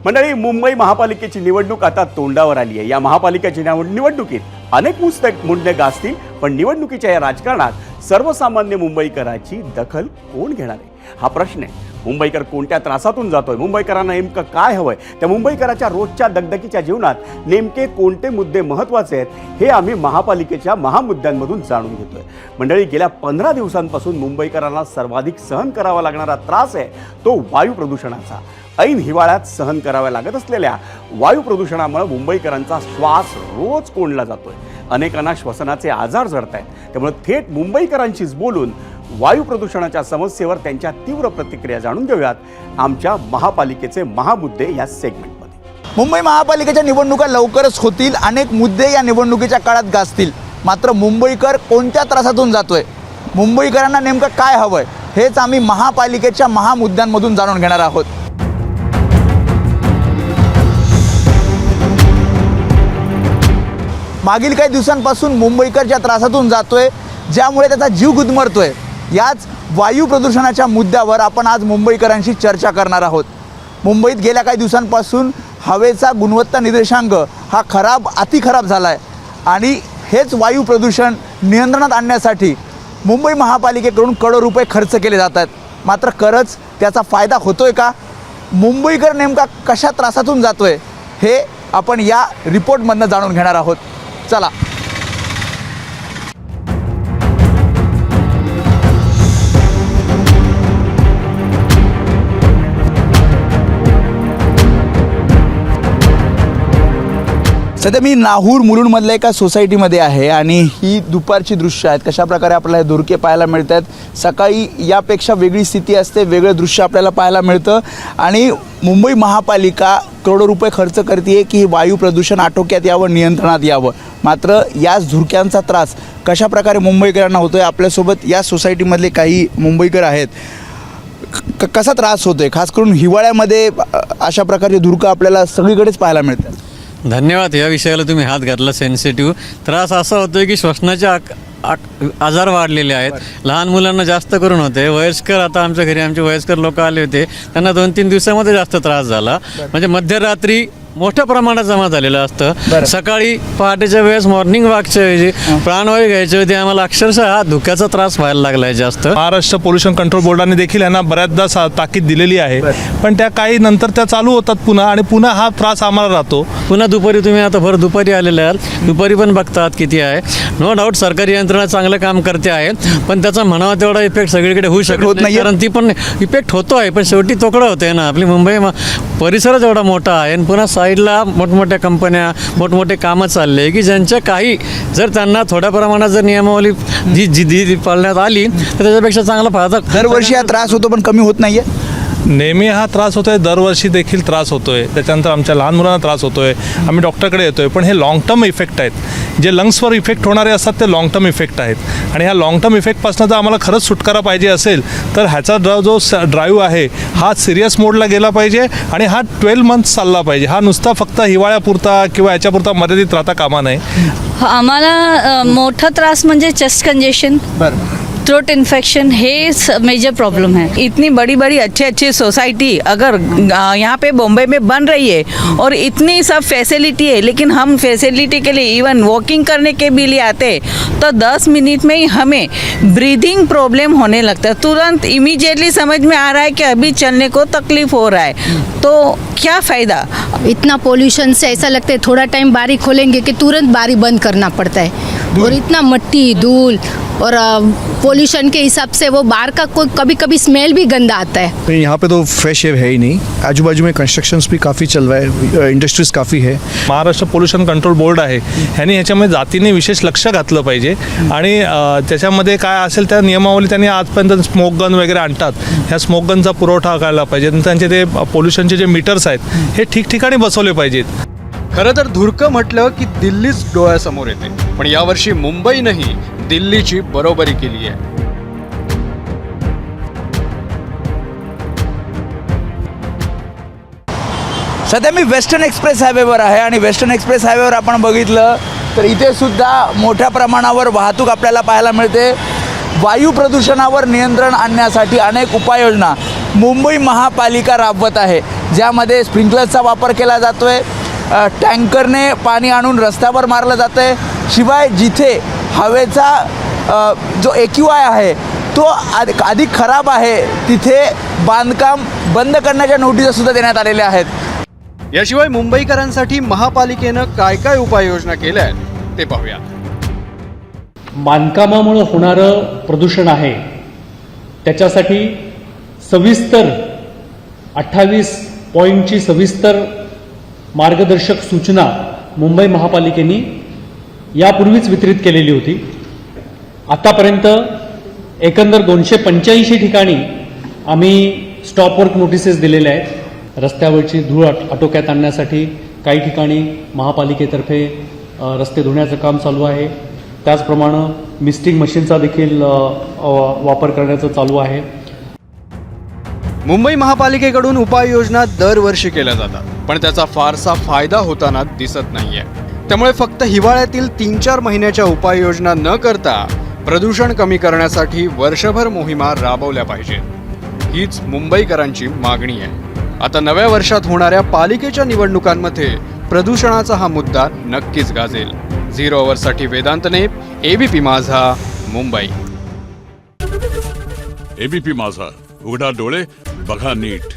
मंडळी, मुंबई महापालिकेची निवडणूक आता तोंडावर आली आहे। या महापालिकेची निवडणुकीत अनेक मुद्दे गाजतील, पण निवडणुकीच्या या राजकारणात सर्वसामान्य मुंबईकरांची दखल कोण घेणार आहे हा प्रश्न आहे। मुंबईकर कोणत्या त्रासातून जातोय, मुंबईकरांना नेमकं काय हवंय, त्या मुंबईकराच्या रोजच्या दगदगीच्या जीवनात नेमके कोणते मुद्दे महत्त्वाचे आहेत हे आम्ही महापालिकेच्या महामुद्द्यांमधून जाणून घेतोय। मंडळी, गेल्या 15 दिवसांपासून मुंबईकरांना सर्वाधिक सहन करावा लागणारा त्रास आहे तो वायू प्रदूषणाचा। ऐन हिवाळ्यात सहन कराव्या लागत असलेल्या वायू प्रदूषणामुळे मुंबईकरांचा श्वास रोज कोंडला जातोय। अनेकांना श्वसनाचे आजार जडत आहेत, त्यामुळे थेट मुंबईकरांशीच बोलून वायू प्रदूषणाच्या समस्येवर त्यांच्या तीव्र प्रतिक्रिया जाणून घेऊयात आमच्या महापालिकेचे महामुद्दे या सेगमेंटमध्ये। मुंबई महापालिकेच्या निवडणुका लवकरच होतील, अनेक मुद्दे या निवडणुकीच्या काळात गाजतील। मात्र मुंबईकर कोणत्या त्रासातून जातोय, मुंबईकरांना नेमकं काय हवंय हेच आम्ही महापालिकेच्या महामुद्द्यांमधून जाणून घेणार आहोत। मागील काही दिवसांपासून मुंबईकर ज्या त्रासातून जातोय, ज्यामुळे त्याचा जीव गुदमरतोय, याच वायू प्रदूषणाच्या मुद्द्यावर आपण आज मुंबईकरांशी चर्चा करणार आहोत। मुंबईत गेल्या काही दिवसांपासून हवेचा गुणवत्ता निर्देशांक हा अति खराब झाला आहे आणि हेच वायू प्रदूषण नियंत्रणात आणण्यासाठी मुंबई महापालिकेकडून करोडो रुपये खर्च केले जात आहेत। मात्र खरंच त्याचा फायदा होतोय का, मुंबईकर नेमका कशा त्रासातून जातोय हे आपण या रिपोर्टमधनं जाणून घेणार आहोत। चला। सध्या मी नाहूर मुलुंडमधल्या एका सोसायटीमध्ये आहे आणि ही दुपारची दृश्य आहेत। कशा प्रकारे आपल्याला हे धुरके पाहायला मिळतात। सकाळी यापेक्षा वेगळी स्थिती असते, वेगळं दृश्य आपल्याला पाहायला मिळतं आणि मुंबई महापालिका करोडो रुपये खर्च करते की वायू प्रदूषण आटोक्यात यावं, नियंत्रणात यावं। मात्र याच धुरक्यांचा त्रास कशा प्रकारे मुंबईकरांना होतोय, आपल्यासोबत या सोसायटीमधले काही मुंबईकर आहेत। कसा त्रास होतोय, खास करून हिवाळ्यामध्ये अशा प्रकारचे धुरकं आपल्याला सगळीकडेच पाहायला मिळतात। धन्यवाद। या विषयाला तुम्ही हात घातला। सेन्सिटिव्ह त्रास असा होतोय की श्वसनाचे आजार वाढलेले आहेत। लहान मुलांना जास्त करून होते, वयस्कर आता आमच्या घरी आमचे वयस्कर लोक आले होते, त्यांना 2-3 दिवसामध्ये जास्त त्रास झाला। म्हणजे मध्यरात्री मोठ्या प्रमाणात जमा झालेलं असतं। सकाळी पहाटेच्या वेळेस मॉर्निंग वॉकच्या ऐवजी प्राणवायू घ्यायचे होते, आम्हाला अक्षरशः धुक्याचा त्रास व्हायला लागलाय जास्त। महाराष्ट्र पोल्युशन कंट्रोल बोर्डाने देखील यांना बऱ्याचदा ताकीद दिलेली आहे, पण त्या काही नंतर त्या चालू होतात पुन्हा आणि पुन्हा हा त्रास आम्हाला राहतो। पुन्हा दुपारी तुम्ही आता भर दुपारी आलेले आहात, दुपारी पण बघतात किती आहे। नो डाऊट सरकारी यंत्रणा चांगलं काम करते आहे, पण त्याचा म्हणावा तेवढा इफेक्ट सगळीकडे होऊ शकत नाही, कारण ती पण इफेक्ट होतो आहे, पण शेवटी तोकडं होते ना। आपली मुंबई परिसरच एवढा मोठा आहे आणि पुन्हा साईडला मोठमोठ्या कंपन्या, मोठमोठे कामं चालले की ज्यांच्या काही जर त्यांना थोड्या प्रमाणात जर नियमावली जी पाळण्यात आली तर त्याच्यापेक्षा चांगला फायदा। दरवर्षी हा त्रास होतो पण कमी होत नाहीये। नेहमी हा त्रास होतोय, दरवर्षी देखील त्रास होतोय। त्याच्यानंतर आमच्या लहान मुलांना त्रास होतोय, आम्ही डॉक्टरकडे येतोय, पण हे लॉंग टर्म इफेक्ट आहेत। जे लंग्सवर इफेक्ट होणारे असतात ते लॉंग टर्म इफेक्ट आहेत आणि ह्या लॉंग टर्म इफेक्टपासून जर आम्हाला खरंच सुटकारा पाहिजे असेल तर ह्याचा जो ड्राईव्ह आहे हा सिरियस मोडला गेला पाहिजे आणि हा 12 मंथ्स चालला पाहिजे। हा नुसता फक्त हिवाळ्यापुरता किंवा याच्यापुरता मर्यादित राहता कामा नये। आम्हाला मोठा त्रास म्हणजे चेस्ट कंजेशन, थ्रोट इन्फेक्शन, है मेजर प्रॉब्लम है। इतनी बड़ी बड़ी अच्छी सोसाइटी अगर यहाँ पे बॉम्बे में बन रही है और इतनी सब फैसिलिटी है, लेकिन हम फैसिलिटी के लिए इवन वॉकिंग करने के भी लिए आते तो 10 मिनट में ही हमें ब्रीदिंग प्रॉब्लम होने लगता है। तुरंत इमीडिएटली समझ में आ रहा है कि अभी चलने को तकलीफ हो रहा है, तो क्या फ़ायदा। इतना पोल्यूशन से ऐसा लगता है थोड़ा टाइम बारी खोलेंगे कि तुरंत बारी बंद करना पड़ता है और इतना मिट्टी धूल और पोल्यूशन के हिसाब से वो बाहर का कोई कभी कभी स्मेल भी गंदा आता है। नहीं, यहाँ पे तो फ्रेश एयर है ही नहीं। आजू बाजू में कंस्ट्रक्शंस भी काफ़ी चल रहा है, इंडस्ट्रीज काफ़ी है। महाराष्ट्र पोल्युशन कंट्रोल बोर्ड आहे, ह्यांनी ह्याच्यामध्ये जातीने विशेष लक्ष घातलं पाहिजे आणि त्याच्यामध्ये काय असेल त्या नियमावली त्यांनी आजपर्यंत स्मोक गन वगैरे आणतात, ह्या स्मोक गनचा पुरवठा करायला पाहिजे। त्यांचे ते पोल्युशनचे जे मीटर्स आहेत हे ठिकठिकाणी बसवले पाहिजेत। खरं तर धुरकं म्हटलं की दिल्लीच डोळ्यासमोर येते, पण यावर्षी मुंबईनंही दिल्लीची बरोबरी केली आहे। सध्या मी वेस्टर्न एक्सप्रेस हायवेवर आहे आणि वेस्टर्न एक्सप्रेस हायवेवर आपण बघितलं तर इथे सुद्धा मोठ्या प्रमाणावर वाहतूक आपल्याला पाहायला मिळते। वायू प्रदूषणावर नियंत्रण आणण्यासाठी अनेक उपाययोजना मुंबई महापालिका राबवत आहे, ज्यामध्ये स्प्रिंकलरचा वापर केला जातो आहे, टँकरने पाणी आणून रस्त्यावर मारलं जातं आहे. शिवाय जिथे हवेचा जो AQI आहे तो अधिक खराब आहे तिथे बांधकाम बंद करण्याच्या नोटिसासुद्धा देण्यात आलेल्या आहेत. याशिवाय मुंबईकरांसाठी महापालिकेनं काय काय उपाययोजना केल्या आहेत ते पाहूया. बांधकामामुळे होणारं प्रदूषण आहे त्याच्यासाठी सविस्तर 28 पॉईंटची सविस्तर मार्गदर्शक सूचना मुंबई महापालिकेने यापूर्वीच वितरित केलेली होती. आतापर्यंत एकंदर 285 ठिकाणी आम्ही स्टॉपवर्क नोटिसेस दिलेल्या आहेत. रस्त्यावरची धूळ आटोक्यात आणण्यासाठी काही ठिकाणी महापालिकेतर्फे रस्ते धुण्याचं काम चालू आहे. त्याचप्रमाणे मिस्टिंग मशीनचा देखील वापर करण्याचं चालू आहे. मुंबई महापालिकेकडून उपाययोजना दरवर्षी केल्या जातात, पण त्याचा फारसा फायदा होताना दिसत नाहीये. त्यामुळे फक्त हिवाळ्यातील 3-4 महिन्याच्या उपाययोजना न करता प्रदूषण कमी करण्यासाठी वर्षभर मोहिमा राबवल्या पाहिजेत. हीच मुंबईकरांची मागणी आहे. आता नव्या वर्षात होणाऱ्या पालिकेच्या निवडणुकांमध्ये प्रदूषणाचा हा मुद्दा नक्कीच गाजेल. 0 अवरसाठी वेदांत नेप, ABP माझा, मुंबई. ABP माझा, उघडा डोळे बघा नीट.